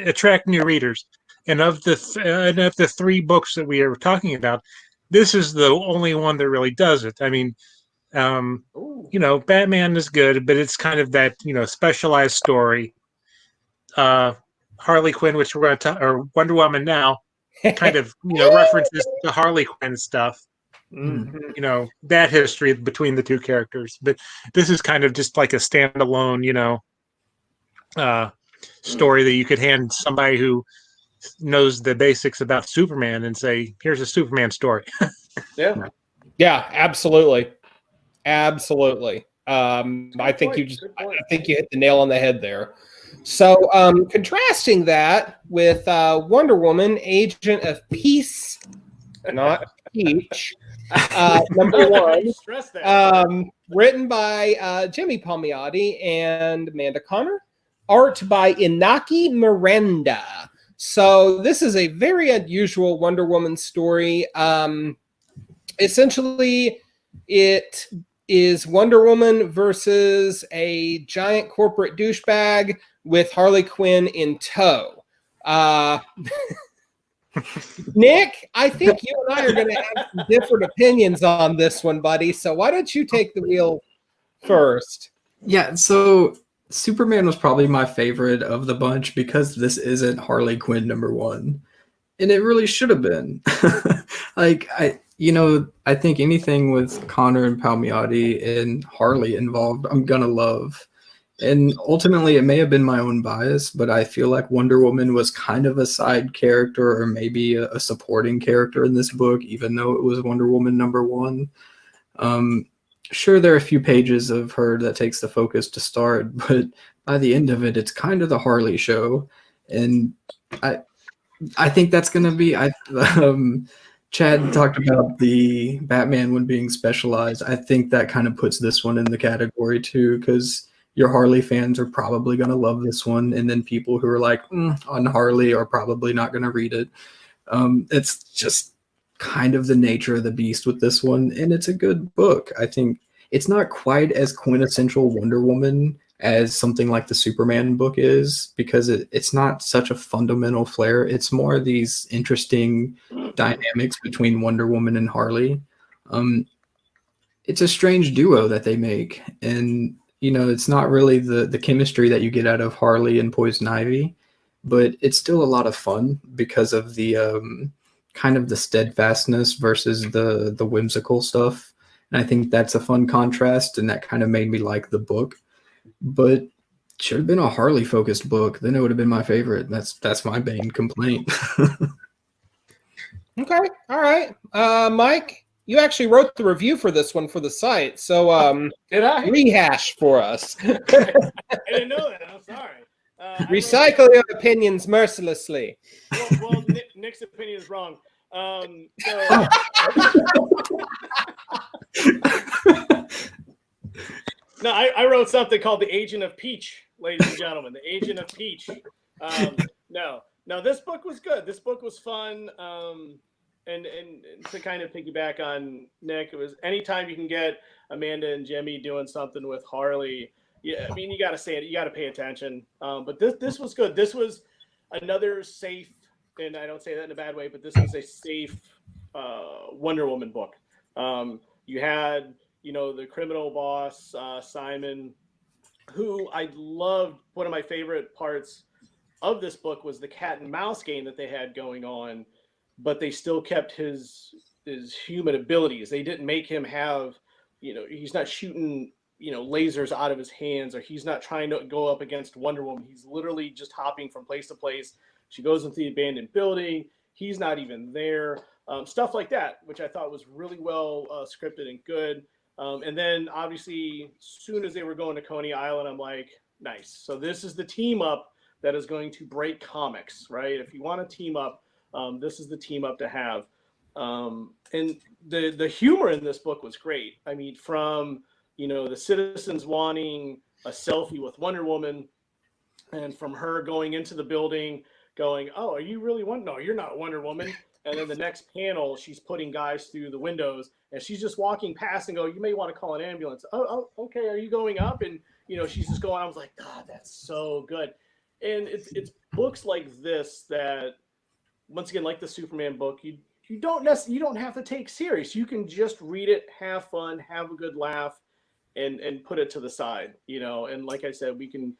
attract new readers. And of the 3 books that we are talking about, this is the only one that really does it. I mean, you know, Batman is good, but it's kind of that, you know, specialized story. Harley Quinn, which we're going to talk, or Wonder Woman now, kind of, you know, references to Harley Quinn stuff. You know, that history between the 2 characters. But this is kind of just like a standalone, you know, story that you could hand somebody who knows the basics about Superman and say, here's a Superman story. Yeah, absolutely. I think you hit the nail on the head there. So contrasting that with Wonder Woman, Agent of Peace, not Peach, number 1, written by Jimmy Palmiotti and Amanda Connor, art by Inaki Miranda. So this is a very unusual Wonder Woman story. Essentially, it is Wonder Woman versus a giant corporate douchebag with Harley Quinn in tow. Nick, I think you and I are going to have some different opinions on this one, buddy. So why don't you take the wheel first? Yeah, so Superman was probably my favorite of the bunch because this isn't Harley Quinn number 1. And it really should have been. Like, I think anything with Connor and Palmiotti and Harley involved, I'm going to love. And ultimately, it may have been my own bias, but I feel like Wonder Woman was kind of a side character or maybe a supporting character in this book, even though it was Wonder Woman number 1. Sure, there are a few pages of her that takes the focus to start, but by the end of it, it's kind of the Harley show. And I think that's going to be... Chad talked about the Batman one being specialized. I think that kind of puts this one in the category too, because your Harley fans are probably going to love this one, and then people who are like on Harley are probably not going to read it. It's just kind of the nature of the beast with this one, and it's a good book. I think it's not quite as quintessential Wonder Woman as something like the Superman book is, because it's not such a fundamental flair. It's more these interesting dynamics between Wonder Woman and Harley. It's a strange duo that they make, and you know, it's not really the chemistry that you get out of Harley and Poison Ivy, but it's still a lot of fun because of the kind of the steadfastness versus the whimsical stuff. And I think that's a fun contrast, and that kind of made me like the book. But should have been a Harley focused book, then it would have been my favorite. That's my main complaint. Okay, all right. Mike, you actually wrote the review for this one for the site, so did I rehash for us? I didn't know that. I'm sorry. Recycle your opinions mercilessly. Well, Nick's opinion is wrong. No, I wrote something called The Agent of Peach, ladies and gentlemen. The Agent of Peach. No, No, this book was good. This book was fun. And to kind of piggyback on Nick, it was anytime you can get Amanda and Jimmy doing something with Harley. Yeah, I mean, you got to say it. You got to pay attention. But this was good. This was another safe, and I don't say that in a bad way, but this was a safe Wonder Woman book. You had, the criminal boss, Simon, who I loved. One of my favorite parts of this book was the cat and mouse game that they had going on, but they still kept his human abilities. They didn't make him have, he's not shooting, lasers out of his hands, or he's not trying to go up against Wonder Woman. He's literally just hopping from place to place. She goes into the abandoned building. He's not even there. Stuff like that, which I thought was really well scripted and good. And then obviously, as soon as they were going to Coney Island, I'm like, nice. So this is the team up that is going to break comics, right? If you want to team up, this is the team up to have. And the humor in this book was great. I mean, from, the citizens wanting a selfie with Wonder Woman, and from her going into the building going, oh, are you really Wonder? No, you're not Wonder Woman. And then the next panel, she's putting guys through the windows, and she's just walking past and go, you may want to call an ambulance. Oh, okay. Are you going up? And, she's just going, I was like, God, that's so good. And it's books like this that, once again, like the Superman book, you don't have to take serious. You can just read it, have fun, have a good laugh, and put it to the side, And like I said, we can,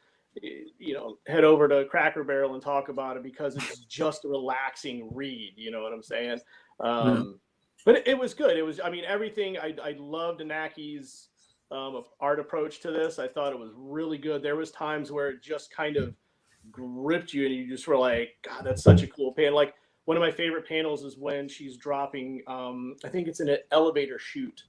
head over to Cracker Barrel and talk about it because it's just a relaxing read. You know what I'm saying? But it was good. It was, everything. I loved Inaki's art approach to this. I thought it was really good. There was times where it just kind of gripped you, and you just were like, God, that's such a cool panel. Like, one of my favorite panels is when she's dropping, I think it's in an elevator chute,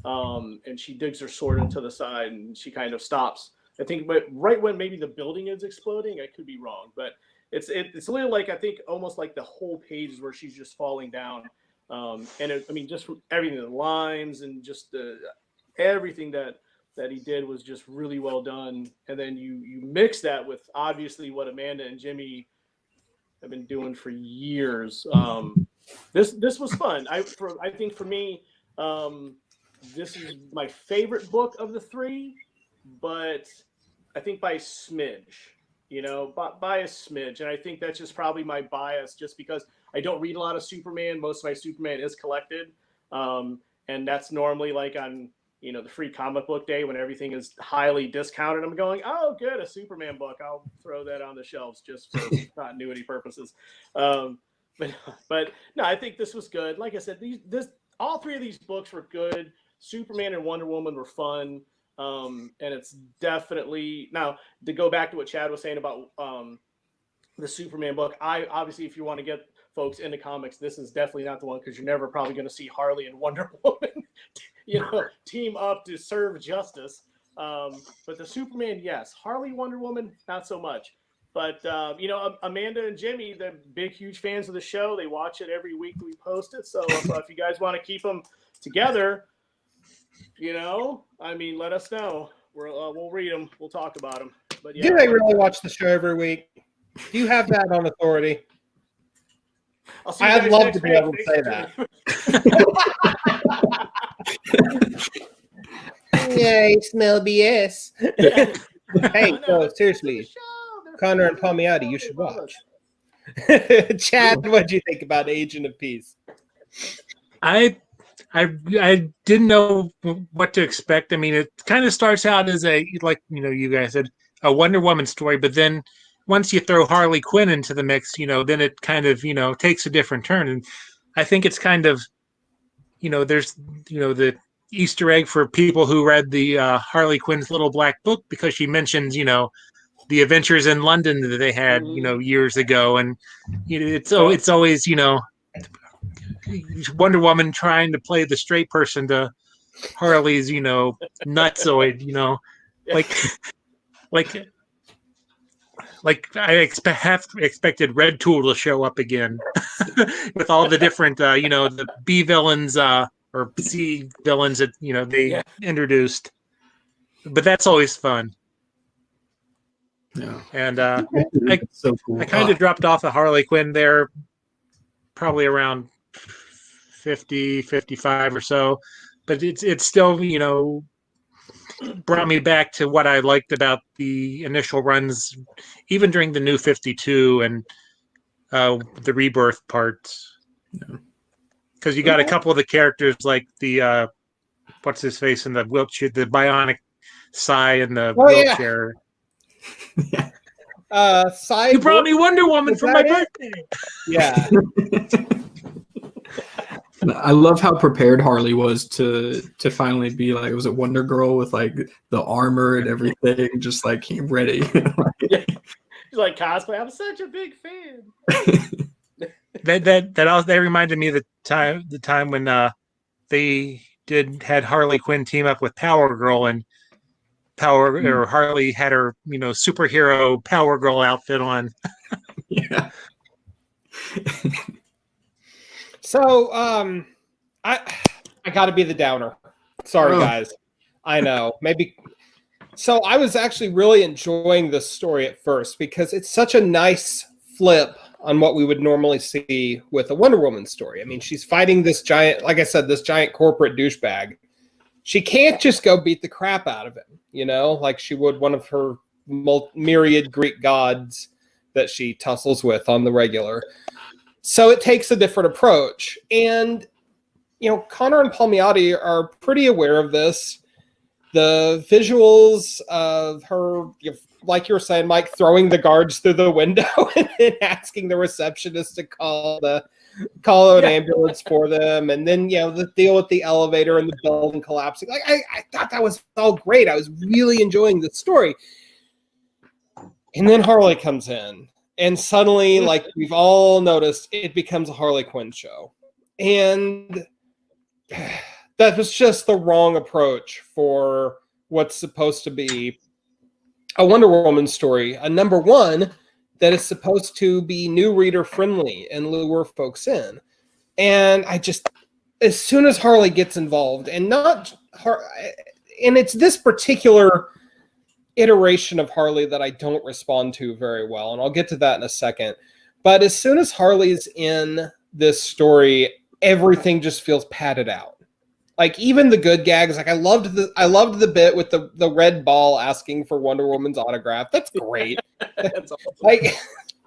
and she digs her sword into the side, and she kind of stops. I think, but right when maybe the building is exploding, I could be wrong, but it's a little like, I think almost like the whole page is where she's just falling down. And just from everything, the lines and just everything that he did was just really well done. And then you mix that with obviously what Amanda and Jimmy have been doing for years. This was fun. I think for me, this is my favorite book of the three, but I think by a smidge, by a smidge. And I think that's just probably my bias, just because I don't read a lot of Superman. Most of my Superman is collected. And that's normally like on, the free comic book day when everything is highly discounted. I'm going, oh, good, a Superman book. I'll throw that on the shelves just for continuity purposes. But no, I think this was good. Like I said, all three of these books were good. Superman and Wonder Woman were fun. And it's definitely, now to go back to what Chad was saying about the Superman book, obviously, if you want to get folks into comics, this is definitely not the one, because you're never probably going to see Harley and Wonder Woman, team up to serve justice. But the Superman, yes. Harley, Wonder Woman, not so much. But, Amanda and Jimmy, they're big, huge fans of the show. They watch it every week we post it. So if you guys want to keep them together, let us know. We'll read them. We'll talk about them. But yeah, do they really watch the show every week? Do you have that on authority? I'd love to be able to say that. Yay, smell BS. Hey, no, seriously, Connor and Palmiotti, you should watch. Chad, what do you think about Agent of Peace? I didn't know what to expect. I mean, it kind of starts out as you guys said, a Wonder Woman story, but then once you throw Harley Quinn into the mix, then it kind of, takes a different turn. And I think it's kind of, there's, the Easter egg for people who read the Harley Quinn's Little Black Book, because she mentions, the adventures in London that they had, years ago. And it's always, Wonder Woman trying to play the straight person to Harley's, nutsoid, like I expected Red Tool to show up again with all the different, the B villains or C villains that, they introduced. But that's always fun. Yeah. And It's so cool. I kind of dropped off of Harley Quinn there probably around 50, 55 or so. But it's still, you know, brought me back to what I liked about the initial runs, even during the New 52 and the Rebirth parts. Because you got a couple of the characters like the what's his face in the wheelchair, the bionic Psy in the wheelchair. Yeah. You brought me Wonder Woman for my birthday. Yeah. I love how prepared Harley was to finally be like, was it Wonder Girl with like the armor and everything, just like ready. Yeah. He's like cosplay. I'm such a big fan. That reminded me of the time when they had Harley Quinn team up with Power Girl, and Harley had her, you know, superhero Power Girl outfit on. Yeah. So, I got to be the downer. Sorry, guys. I know. Maybe. So I was actually really enjoying this story at first because it's such a nice flip on what we would normally see with a Wonder Woman story. I mean, she's fighting this giant, like I said, this giant corporate douchebag. She can't just go beat the crap out of him, you know, like she would one of her myriad Greek gods that she tussles with on the regular. So it takes a different approach. And, you know, Connor and Palmiotti are pretty aware of this. The visuals of her, like you were saying, Mike, throwing the guards through the window and then asking the receptionist to call an ambulance for them. And then, you know, the deal with the elevator and the building collapsing. Like, I thought that was all great. I was really enjoying the story. And then Harley comes in. And suddenly, like we've all noticed, it becomes a Harley Quinn show. And that was just the wrong approach for what's supposed to be a Wonder Woman story. A number one that is supposed to be new reader friendly and lure folks in. And I just, as soon as Harley gets involved, and it's this particular iteration of Harley that I don't respond to very well, and I'll get to that in a second. But as soon as Harley's in this story, everything just feels padded out. Like even the good gags, like I loved the bit with the red ball asking for Wonder Woman's autograph. That's great. That's awesome. Like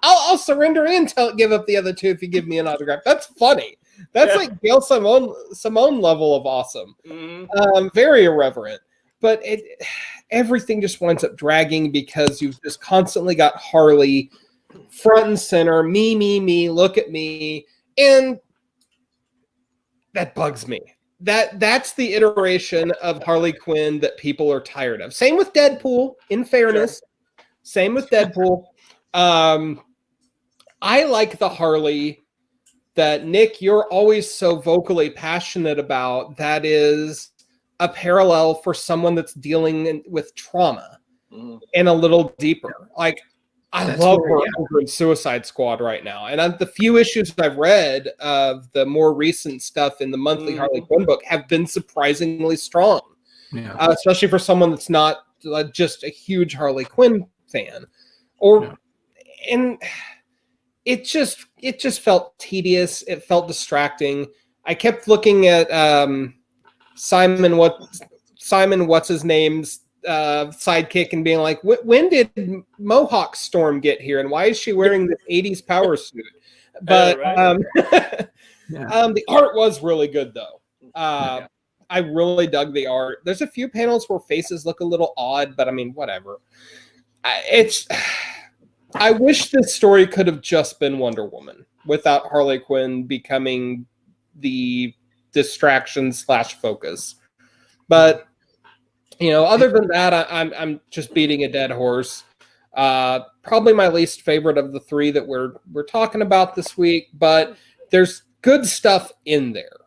I'll surrender and give up the other two if you give me an autograph. That's funny. That's like Gail Simone level of awesome. Mm-hmm. Very irreverent. But everything just winds up dragging because you've just constantly got Harley front and center, me, look at me. And that bugs me. That's the iteration of Harley Quinn that people are tired of. Same with Deadpool, in fairness. Sure. Same with Deadpool. I like the Harley that, Nick, you're always so vocally passionate about. That is a parallel for someone that's dealing with trauma and a little deeper. Like, I love her over in Suicide Squad right now. And the few issues I've read of the more recent stuff in the monthly Harley Quinn book have been surprisingly strong. Yeah. Especially for someone that's not just a huge Harley Quinn fan. And it just felt tedious. It felt distracting. I kept looking at Simon what's his name's sidekick and being like, when did Mohawk Storm get here, and why is she wearing this 80s power suit? But the art was really good though. I really dug the art. There's a few panels where faces look a little odd, but I mean, whatever. I wish this story could have just been Wonder Woman without Harley Quinn becoming the distraction / focus. But you know, other than that, I'm just beating a dead horse. Probably my least favorite of the three that we're talking about this week, but there's good stuff in there.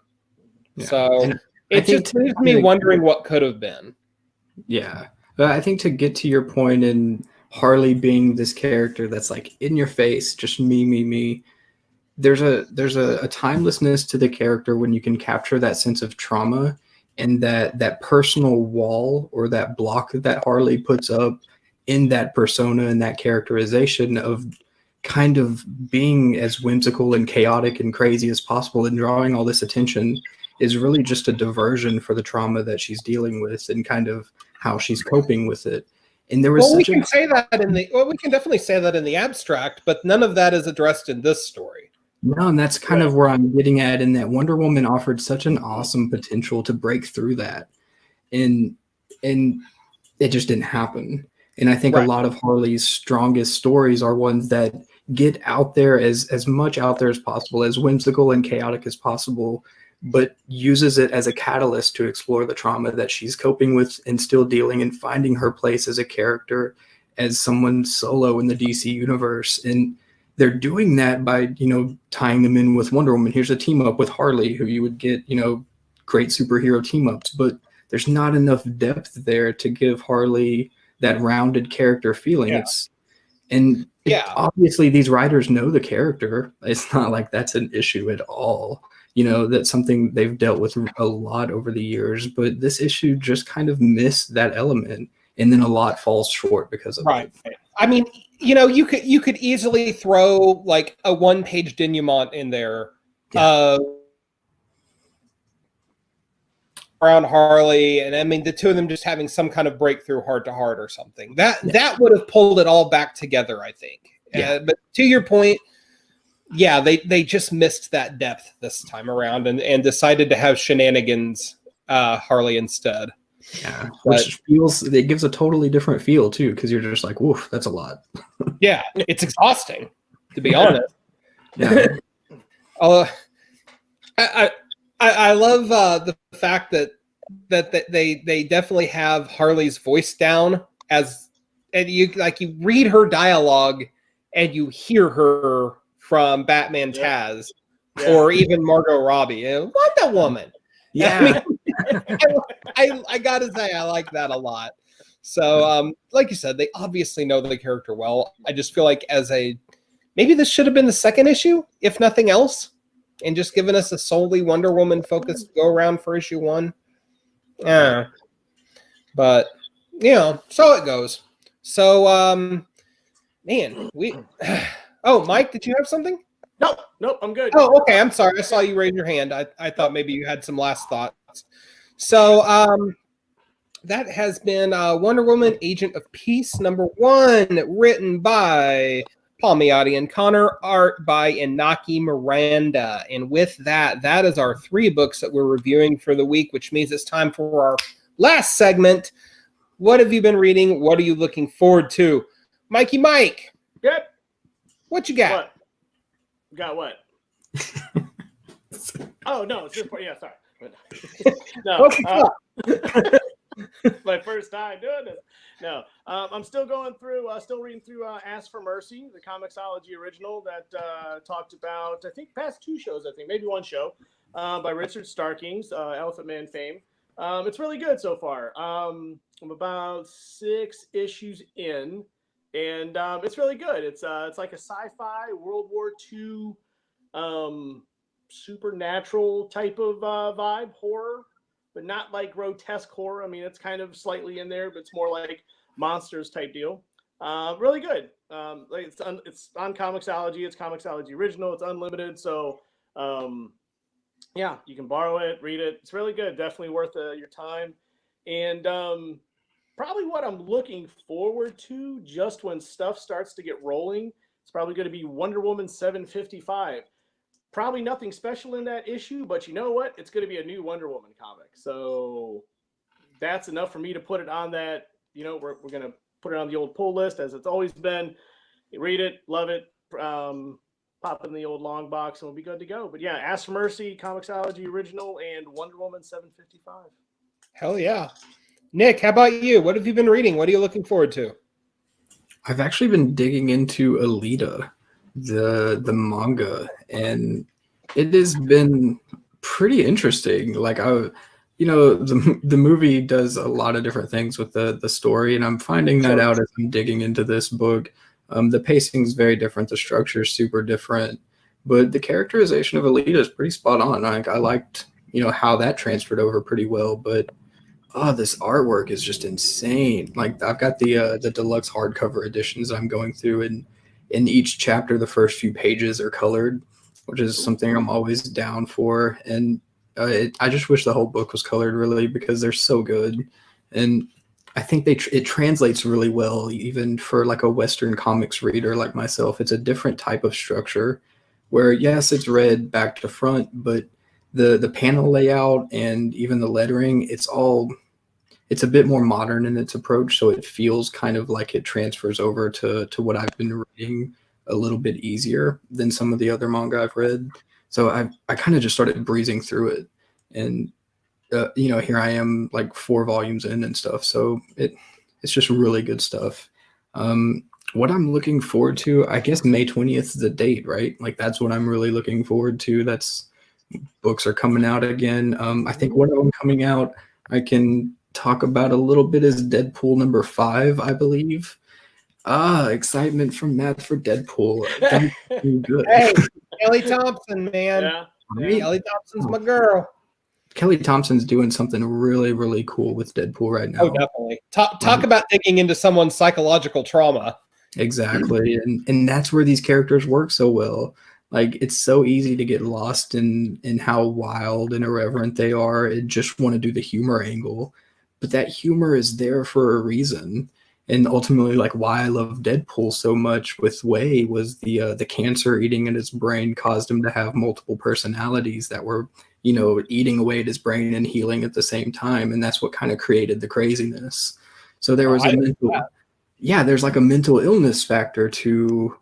Yeah. So it just leaves me wondering what could have been. Yeah, but I think to get to your point in Harley being this character that's like in your face, just me. There's a timelessness to the character when you can capture that sense of trauma and that personal wall or that block that Harley puts up in that persona and that characterization of kind of being as whimsical and chaotic and crazy as possible and drawing all this attention is really just a diversion for the trauma that she's dealing with and kind of how she's coping with it. And there was we can definitely say that in the abstract, but none of that is addressed in this story. No, and that's kind of where I'm getting at, in that Wonder Woman offered such an awesome potential to break through that. And it just didn't happen. And I think a lot of Harley's strongest stories are ones that get out there as much out there as possible, as whimsical and chaotic as possible, but uses it as a catalyst to explore the trauma that she's coping with and still dealing and finding her place as a character, as someone solo in the DC universe. And they're doing that by, tying them in with Wonder Woman. Here's a team up with Harley, who you would get, great superhero team ups, but there's not enough depth there to give Harley that rounded character feeling. Obviously these writers know the character. It's not like that's an issue at all. That's something they've dealt with a lot over the years, but this issue just kind of missed that element, and then a lot falls short because of it. I mean, you could easily throw like a one-page denouement in there around Harley, and I mean the two of them just having some kind of breakthrough heart to heart or something. That would have pulled it all back together, I think. But to your point, they just missed that depth this time around and decided to have shenanigans Harley instead. Yeah, which it gives a totally different feel too, because you're just like, woof, that's a lot. Yeah, it's exhausting, to be honest. Yeah. I love the fact that they definitely have Harley's voice down, and you read her dialogue and you hear her from Batman Taz or even Margot Robbie. Wonder Woman. Yeah. I gotta say I like that a lot. So like you said, they obviously know the character well. I just feel like maybe this should have been the second issue, if nothing else, and just given us a solely Wonder Woman focused go around for issue 1. Yeah. But so it goes. So man, oh, Mike, did you have something? Nope, I'm good. Oh, okay. I'm sorry. I saw you raise your hand. I thought maybe you had some last thoughts. So that has been Wonder Woman Agent of Peace #1, written by Paul Miotti and Connor, art by Inaki Miranda. And with that is our 3 books that we're reviewing for the week, which means it's time for our last segment. What have you been reading? What are you looking forward to? Mikey Mike. Yep. What you got? What? Got what? Oh, no. It's just, sorry. No. My first time doing this. No. I'm still going through, still reading through Ask for Mercy, the Comixology original that talked about, I think, past 2 shows, maybe 1 show, by Richard Starkings, Elephant Man fame. It's really good so far. I'm about 6 issues in, and it's really good. It's like a sci-fi World War II supernatural type of vibe, horror, but not like grotesque horror. I mean, it's kind of slightly in there, but it's more like monsters type deal. Really good. It's on Comixology. It's Comixology original. It's unlimited, so you can borrow it, read it. It's really good. Definitely worth your time. And probably what I'm looking forward to, just when stuff starts to get rolling, it's probably going to be Wonder Woman 755. Probably nothing special in that issue, but you know what? It's going to be a new Wonder Woman comic. So that's enough for me to put it on that. We're going to put it on the old pull list, as it's always been. You read it, love it, pop in the old long box, and we'll be good to go. But yeah, Ask for Mercy, Comixology original, and Wonder Woman 755. Hell yeah. Nick, how about you? What have you been reading? What are you looking forward to? I've actually been digging into Alita, the manga, and it has been pretty interesting. Like the movie does a lot of different things with the story, and I'm finding that out as I'm digging into this book. The pacing is very different, the structure is super different, but the characterization of Alita is pretty spot on. I liked how that transferred over pretty well, but oh, this artwork is just insane. Like I've got the deluxe hardcover editions I'm going through, and in each chapter, the first few pages are colored, which is something I'm always down for. And I just wish the whole book was colored, really, because they're so good. And I think it translates really well, even for like a Western comics reader like myself. It's a different type of structure, where yes, it's read back to front, but the panel layout and even the lettering, it's a bit more modern in its approach, so it feels kind of like it transfers over to what I've been reading a little bit easier than some of the other manga I've read. So I kind of just started breezing through it, and here I am, like 4 volumes in and stuff. So it's just really good stuff. What I'm looking forward to, I guess May 20th is the date, right? Like that's what I'm really looking forward to. That's books are coming out again. I think one of them coming out I can talk about a little bit is Deadpool #5, I believe. Excitement from Matt for Deadpool. That's good. Hey, Kelly Thompson, man. Yeah. Right? Kelly Thompson's my girl. Kelly Thompson's doing something really, really cool with Deadpool right now. Oh, definitely. Talk about digging into someone's psychological trauma. Exactly. And that's where these characters work so well. Like it's so easy to get lost in how wild and irreverent they are and just want to do the humor angle. But that humor is there for a reason. And ultimately, like why I love Deadpool so much with Way was the cancer eating at his brain caused him to have multiple personalities that were, eating away at his brain and healing at the same time. And that's what kind of created the craziness. So there was there's like a mental illness factor to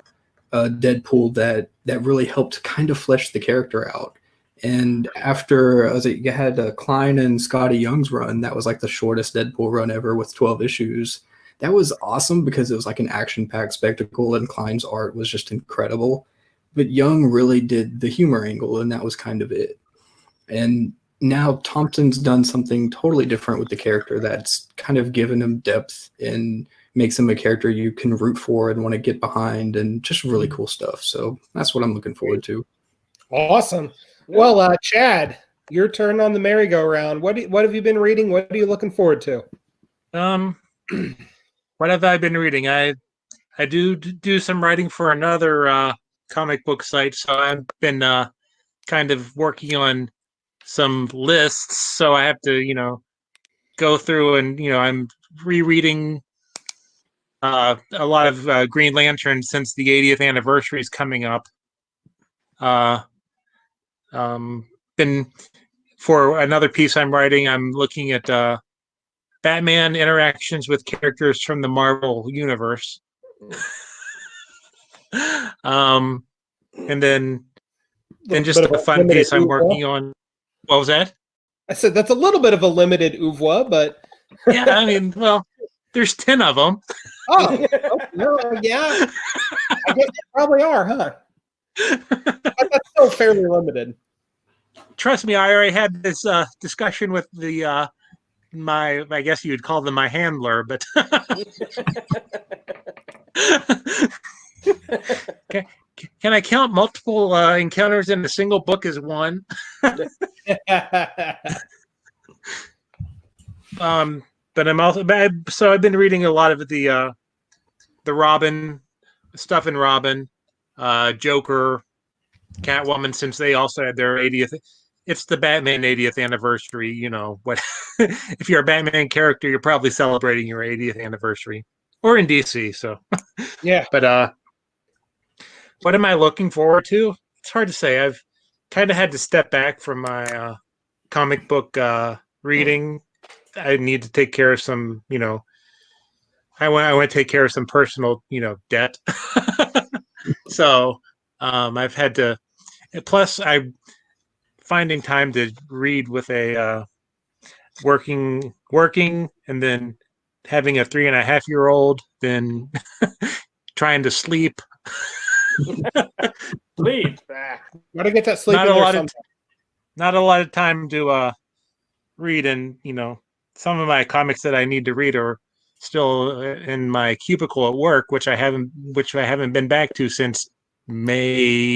Deadpool that really helped kind of flesh the character out. And after you had Klein and Scotty Young's run, that was like the shortest Deadpool run ever with 12 issues. That was awesome because it was like an action-packed spectacle, and Klein's art was just incredible. But Young really did the humor angle, and that was kind of it. And now Thompson's done something totally different with the character that's kind of given him depth and makes him a character you can root for and want to get behind, and just really cool stuff. So that's what I'm looking forward to. Awesome. Well, Chad, your turn on the merry-go-round. What have you been reading? What are you looking forward to? What have I been reading? I do some writing for another comic book site, so I've been kind of working on some lists. So I have to, go through and I'm rereading a lot of Green Lantern since the 80th anniversary is coming up. Been for another piece I'm writing, I'm looking at Batman interactions with characters from the Marvel universe. And then just a fun piece I'm working on. What was that? I said that's a little bit of a limited oeuvre, but yeah, I mean, well, there's 10 of them. Oh, no, yeah. I guess they probably are, huh? But that's still fairly limited. Trust me, I already had this discussion with the I guess you'd call them my handler, but can I count multiple encounters in a single book as one? But I'm also so I've been reading a lot of the Robin stuff in Robin, Joker, Catwoman, since they also had their 80th. It's the Batman 80th anniversary. What if you're a Batman character, you're probably celebrating your 80th anniversary, or in DC. So yeah. But what am I looking forward to? It's hard to say. I've kind of had to step back from my comic book reading. I need to take care of some, I want to take care of some personal, debt. So I've had to. Plus, I'm finding time to read with a working, and then having a 3.5-year-old, then trying to sleep. Sleep. Gotta get that sleep. Not a lot of time to read, and some of my comics that I need to read are still in my cubicle at work, which I haven't been back to since March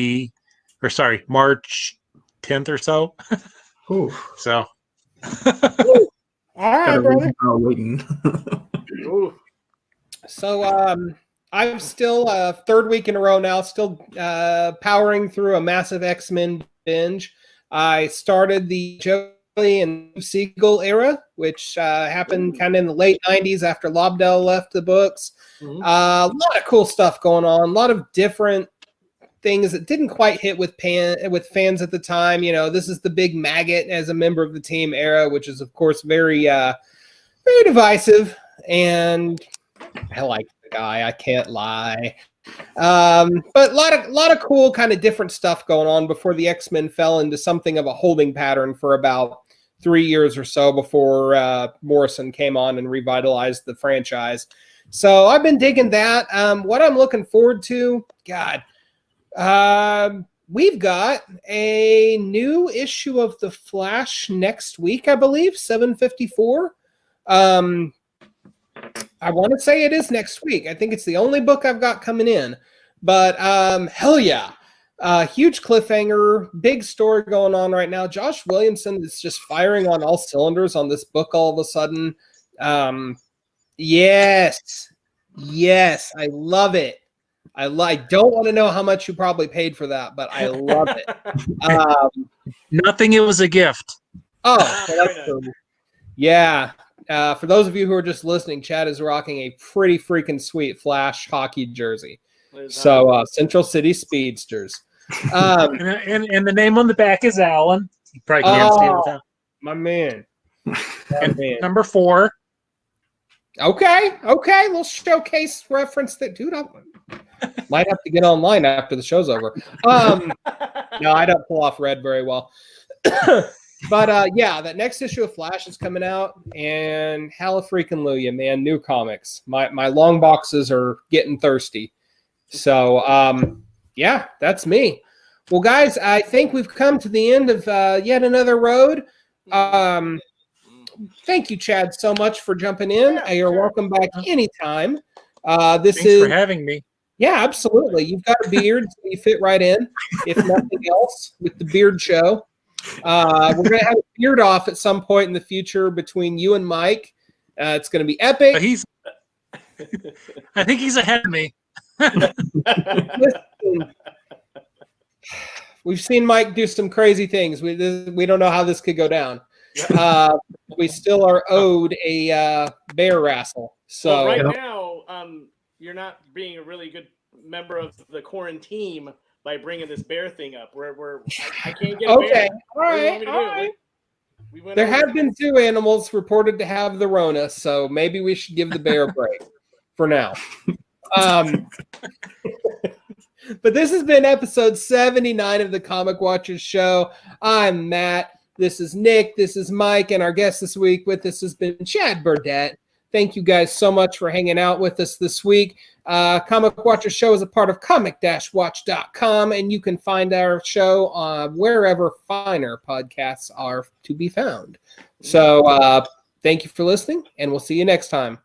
10th or so. Ooh. So All right, Got a brother. reason for waiting. Ooh. So I'm still third week in a row now, still powering through a massive X-Men binge. I started the Joey and Siegel era, which happened kind of in the late 90s after Lobdell left the books. Mhm. A lot of cool stuff going on, a lot of different things that didn't quite hit with fans at the time. You know, this is the big maggot as a member of the team era, which is of course very very divisive, and I like the guy, I can't lie. But a lot of cool kind of different stuff going on before the X-Men fell into something of a holding pattern for about 3 years or so before Morrison came on and revitalized the franchise. So I've been digging that. What I'm looking forward to, God, we've got a new issue of The Flash next week, I believe, 754. I want to say it is next week. I think it's the only book I've got coming in. But hell yeah. Huge cliffhanger, big story going on right now. Josh Williamson is just firing on all cylinders on this book all of a sudden. Yes, I love it. I don't want to know how much you probably paid for that, but I love it. Nothing. It was a gift. Oh, well, that's cool. Yeah. For those of you who are just listening, Chad is rocking a pretty freaking sweet Flash hockey jersey. So Central City Speedsters. And the name on the back is Alan. You probably can't see it without. My man. And number 4. Okay. Little showcase reference that, dude. I might have to get online after the show's over. No, I don't pull off red very well. But yeah, that next issue of Flash is coming out, and hallelujah, man, new comics. My long boxes are getting thirsty. So yeah, that's me. Well, guys, I think we've come to the end of yet another road. Thank you, Chad, so much for jumping in. You're welcome back anytime. Thanks for having me. Yeah, absolutely. You've got a beard, so you fit right in, if nothing else, with the beard show. We're going to have a beard off at some point in the future between you and Mike. It's going to be epic. I think he's ahead of me. Listen, we've seen Mike do some crazy things. We don't know how this could go down. We still are owed a bear wrestle. So right now, you're not being a really good member of the quarantine by bringing this bear thing up. I can't get a bear. All right. There have been 2 animals reported to have the Rona, so maybe we should give the bear a break for now. But this has been episode 79 of the Comic Watchers Show. I'm Matt. This is Nick. This is Mike. And our guest this week with us has been Chad Burdett. Thank you guys so much for hanging out with us this week. Comic Watchers Show is a part of comic-watch.com, and you can find our show wherever finer podcasts are to be found. So thank you for listening, and we'll see you next time.